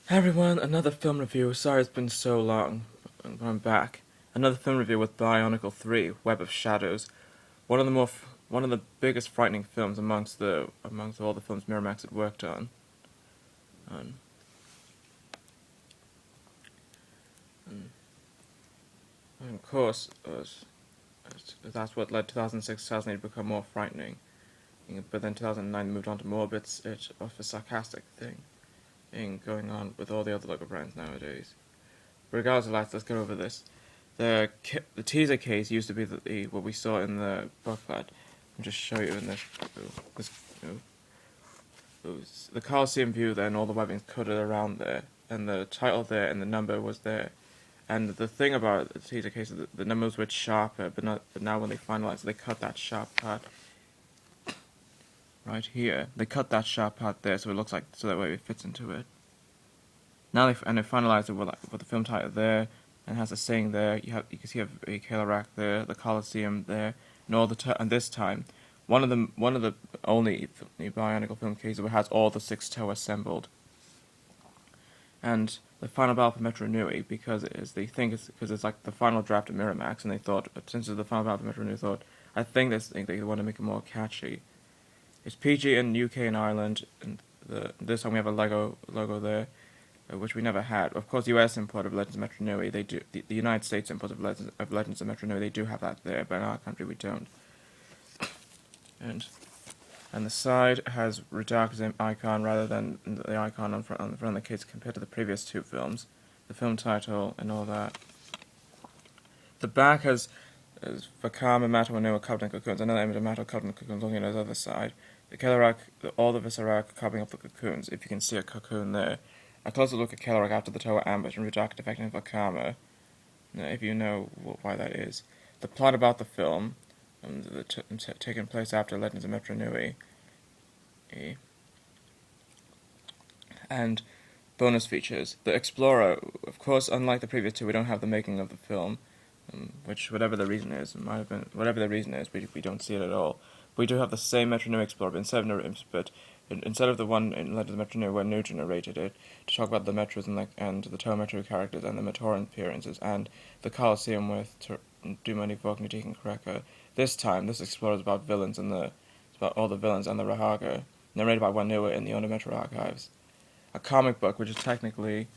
Hey everyone, another film review. Sorry it's been so long, but I'm back. Another film review with Bionicle 3, Web of Shadows. One of the biggest frightening films amongst all the films Miramax had worked on. And, and of course, that's what led 2006, 2008 to become more frightening. But then 2009 moved on to more bits of a sarcastic thing going on with all the other Lego brands nowadays. But regardless of that, let's get over this. The teaser case used to be what we saw in the booklet. I'll just show you in this the Colosseum view there, and all the webbing coated around there, and the title there, and the number was there. And the thing about the teaser case is that the numbers were sharper, but now when they finalized, they cut that sharp part right here. They cut that sharp part there, so it looks like so that way it fits into it. Now they finalized it with the film title there, and has a saying there. You can see a Kalarak there, the Colosseum there, and this time, one of the only Bionicle film cases that has all the 6 toe assembled, and the final battle for Metro Nui because it's like the final draft of Miramax, and they thought since it's the final battle for Metro Nui, I think they want to make it more catchy. It's PG in UK and Ireland, and this time we have a Lego logo there, which we never had. Of course, US import of Legends of Metro Nui, they do. The United States import of Legends of Metro Nui, they do have that there, but in our country we don't. And the side has Redacted's icon rather than the icon on the front of the case compared to the previous 2 films, the film title and all that. The back has Vakama, Mato, and Noah covered in cocoons, another image of Mato covered in cocoons looking at the other side. The Kelarak, all the Viscerak covering up the cocoons, if you can see a cocoon there. A closer look at Kelarak after the Toa ambush and Redacted affecting Vakama, if you know why that is. The plot about the film, taking place after Legends of Metro Nui, and bonus features. The Explorer, of course, unlike the previous 2, we don't have the making of the film, which whatever the reason is, we don't see it at all. We do have the same Metro Nui Explorer, but instead of the one in Legends of Metro Nui where Nugent narrated it, to talk about the Metros and the Toa Metro characters and the Matoran appearances, and the Colosseum with Dumani, Vok, Nadik, and Kreka. This time, this Explorer is about villains it's about all the villains and the Rahaga, narrated by Wanua in the Ono Metro archives. A comic book, which is technically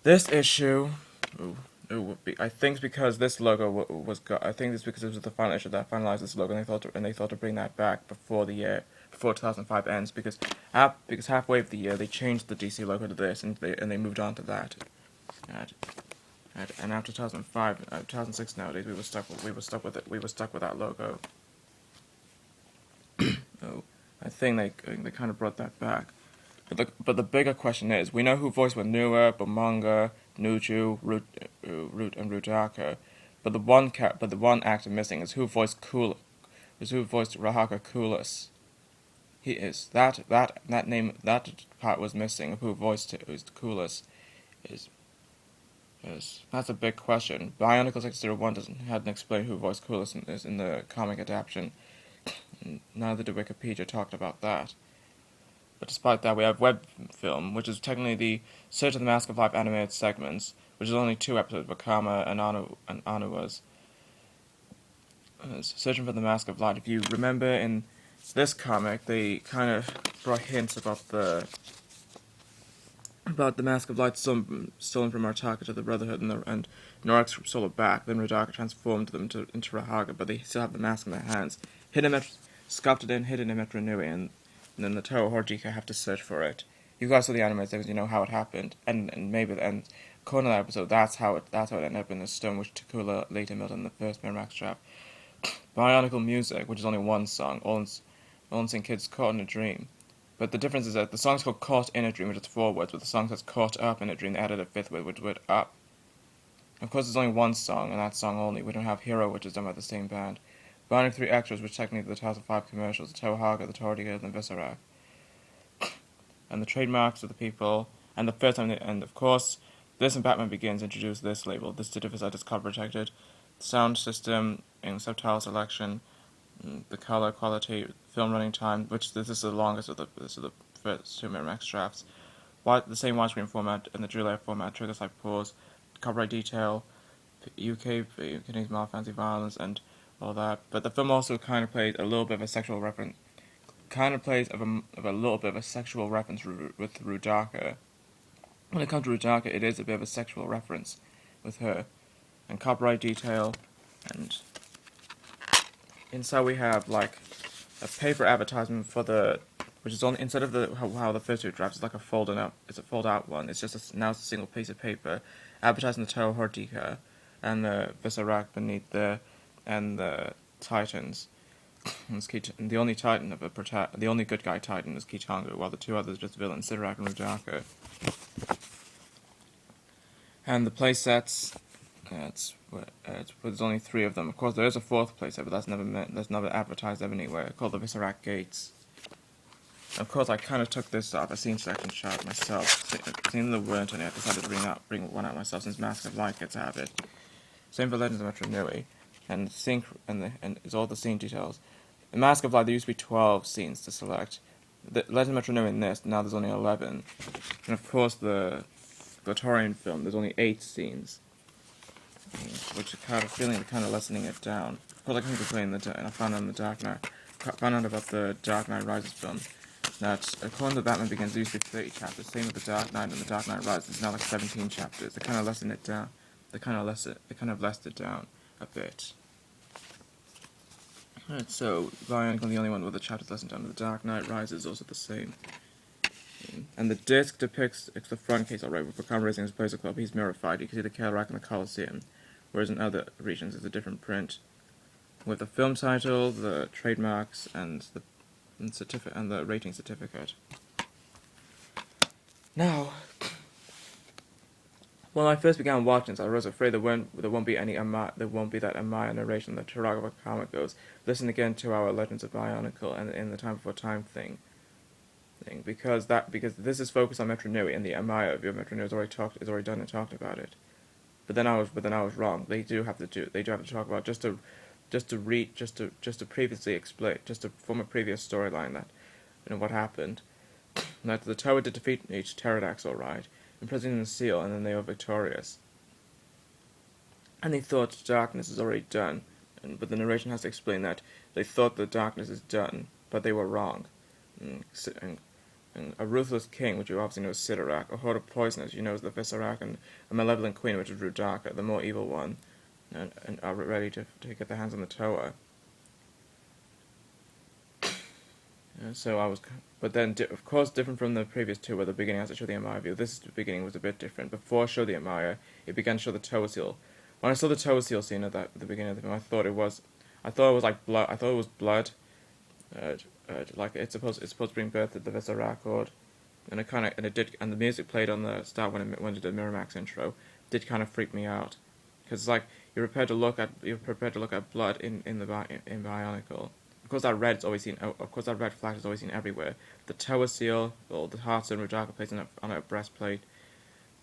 this issue. I think it's because this logo I think it's because it was the final issue that finalized this logo, and they thought to bring that back before 2005 ends, because halfway of the year they changed the DC logo to this, and they moved on to that. And after 2005, 2006 nowadays, we were stuck with that logo. So I think they kind of brought that back. But the bigger question is, we know who voiced Wanua, Bomanga, Nuju, Root, and Rudaka, but the one actor missing is who voiced Rahaka Kulis. He is that part was missing. Who voiced Kulis is that's a big question. Bionicle 601 hadn't explained who voiced Kulis is in the comic adaptation. Neither did Wikipedia talked about that. But despite that, we have web film, which is technically the Search of the Mask of Life animated segments, which is only 2 episodes of Akama and Anua's. Searching for the Mask of Light. If you remember in this comic, they kind of brought hints about the Mask of Light stolen from Artaka to the Brotherhood, and Norax stole it back. Then Radaka transformed them into Rahaga, but they still have the mask in their hands. Sculpted in, hidden in Metro Nui, and then the Toho Horjika have to search for it. You guys saw the anime series, you know how it happened, and maybe and according to that episode, that's how it ended up in the stone which Takula later built in the first Miramax trap. Bionicle music, which is only 1 song, All Insane Kids Caught in a Dream. But the difference is that the song's called Caught in a Dream, which is 4 words, but the song says Caught Up in a Dream. They added a 5th word, which word up. Of course, there's only 1 song, and that song only. We don't have Hero, which is done by the same band. Bionicle 3 extras, which technically are the 2005 commercials, the Tohaga, the Tordiga, and the Viscerak. And the trademarks of the people, and the first time, and of course, this and Batman Begins introduced this label. This certificate is copy protected. The sound system, and subtitle selection, the color quality, film running time, which this is the longest of the first 2 Miramax drafts. the same widescreen format and the dual layer format, triggers like pause, copyright detail, UK contains mild fancy violence and all that. But the film also kind of plays a little bit of a sexual reference, of a little bit of a sexual reference with Rudaka. When it comes to Rudaka, it is a bit of a sexual reference with her, and copyright detail, and inside we have like a paper advertisement for which is on instead of how the first two drafts is like a folded out, it's a fold out one. It's just now it's a single piece of paper advertising the Toho Hordika and the Visarak beneath and the Titans. And the only Titan the only good guy Titan is Kitangu, while the two others are just villains, Sidorak and Rudaka. And the play sets, there's only 3 of them. Of course, there is a 4th playset, but that's never advertised anywhere, called the Visarak Gates. Of course, I kind of took this off a scene section shot myself. Seeing there weren't any, I decided to bring one out myself since Mask of Light gets out of it. Same for Legends of Metro Nui, and it's all the scene details. In Mask of Light, there used to be 12 scenes to select. The Legends of Metro Nui in this, now there's only 11. And of course, the Glotorian film, there's only 8 scenes, which I kind of feeling they're kind of lessening it down. Of course, I couldn't complain, and I found out about the Dark Knight Rises film, that according to Batman Begins, there used to be 30 chapters. Same with the Dark Knight and the Dark Knight Rises. It's now like 17 chapters. They kind of lessened it down. They kind of lessed it down a bit. Alright, so Bionicle, the only one with the chapters lessened down. The Dark Knight Rises is also the same. And the disc depicts the front case alright, with Bakam raising his Blazer Club. He's mirrorified. You can see the Karak and the Colosseum, whereas in other regions it's a different print. With the film title, the trademarks, and the rating certificate. Now, when I first began watching this, I was afraid there won't be that Amaya narration that Teragawa comic goes. Listen again to our Legends of Bionicle and in the Time Before Time thing, because this is focused on Metro Nui, and the Amaya of your Metro Nui is already done and talked about it. But then I was wrong. They do have to talk about just to previously explain, just to form a previous storyline that what happened. That the Tower did defeat each pterodactyl, alright, imprisoning the seal, and then they were victorious. And they thought darkness is already done, but the narration has to explain that they thought the darkness is done, but they were wrong. And a ruthless king, which you obviously know is Sidorak, a horde of poisoners, you know is the Visarak, and a malevolent queen, which is Rudaka, the more evil one, and are ready to get their hands on the Toa. But then, of course, different from the previous two, where the beginning has to show the Amaya view. This beginning was a bit different. Before I showed the Amaya, it began to show the Toa seal. When I saw the Toa seal scene at the beginning of the film, I thought it was like blood. I thought it was blood. Like it's supposed to bring birth to the Visarak horde, and the music played on the start when it did the Miramax intro did kind of freak me out, because like you're prepared to look at blood in Bionicle. Of course, that red flag is always seen everywhere. The Toa seal, or the Heartstone Rudaka placed on her breastplate.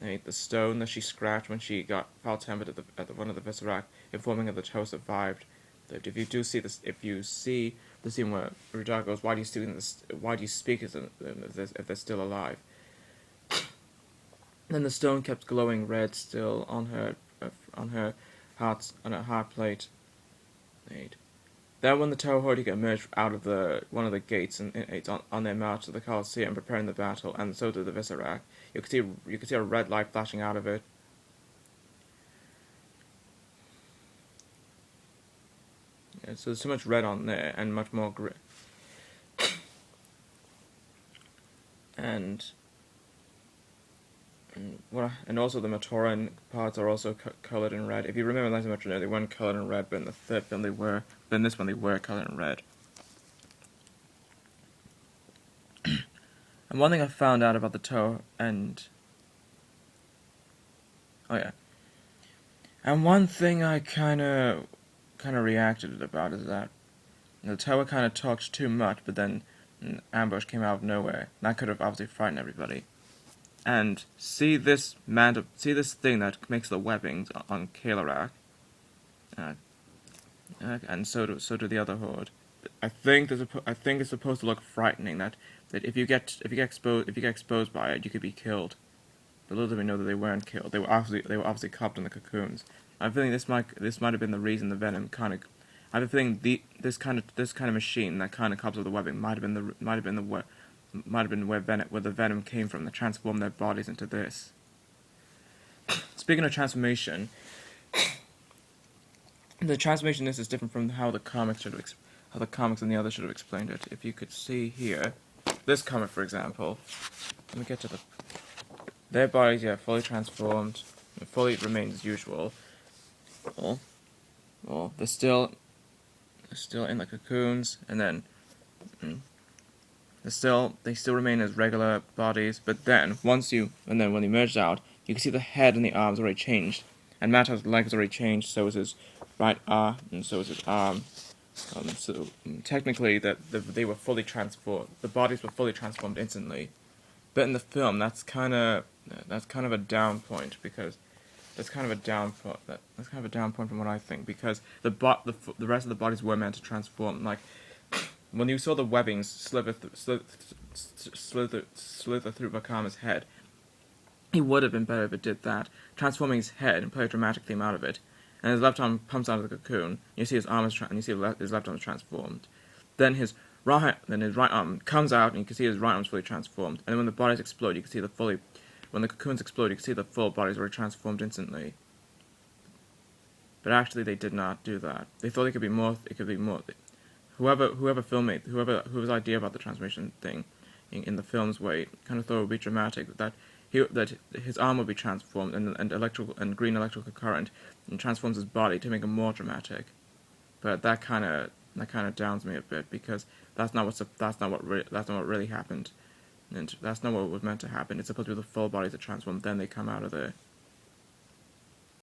The stone that she scratched when she got foul-tempered at one of the Visarak, informing her the Toa survived. If you see the scene where Rudaka goes, "Why do you speak as if they're still alive?" Then the stone kept glowing red still on her heart plate. Then when the Toho Hordika emerged out of one of the gates and it's on their march to the Colosseum preparing the battle, and so did the Visarak, you could see a red light flashing out of it. Yeah, so there's so much red on there, and much more grit. And also the Matoran parts are also colored in red. If you remember Legends of Metro, they weren't colored in red, but in the third film they were. But in this one they were colored in red. And one thing I found out about the Toho and one thing I kind of reacted about is that the Tower kind of talked too much, but then an ambush came out of nowhere. That could have obviously frightened everybody. And see this thing that makes the webbings on Kalarak, and so do the other horde. I think it's supposed to look frightening. That that if you get exposed by it, you could be killed. But little did we know that they weren't killed. They were obviously cupped in the cocoons. I'm feeling this might have been the reason the venom kind of. I have a feeling this kind of machine that kind of cups of the webbing might have been where the venom came from that transformed their bodies into this. Speaking of transformation, the transformation in this is different from how the comics and the others should have explained it. If you could see here, this comic, for example, let me get to their bodies, fully transformed, fully remains as usual. Well, they're still in the cocoons, and then they still remain as regular bodies. But then when they merged out, you can see the head and the arms already changed, and Matto's leg has already changed. So is his right arm, and so is his arm. Technically, they were fully transformed. The bodies were fully transformed instantly. But in the film, that's kind of a down point because that's kind of a down point from what I think, because the rest of the bodies were meant to transform. Like when you saw the webbings slither through Bakama's head, it would have been better if it did that, transforming his head and play a dramatic theme out of it. And his left arm pumps out of the cocoon. You see his arm and you see his left arm is transformed. Then his right arm comes out, and you can see his right arm is fully transformed. And then when the bodies explode, you can see when the cocoons explode, you can see the full bodies were transformed instantly. But actually, they did not do that. They thought it could be more. Whoever's idea about the transformation thing, in the film's way, kind of thought it would be dramatic that his arm would be transformed and green electrical current and transforms his body to make him more dramatic. But that kind of downs me a bit, because that's not what really happened, and that's not what was meant to happen. It's supposed to be the full bodies that transform, then they come out of there.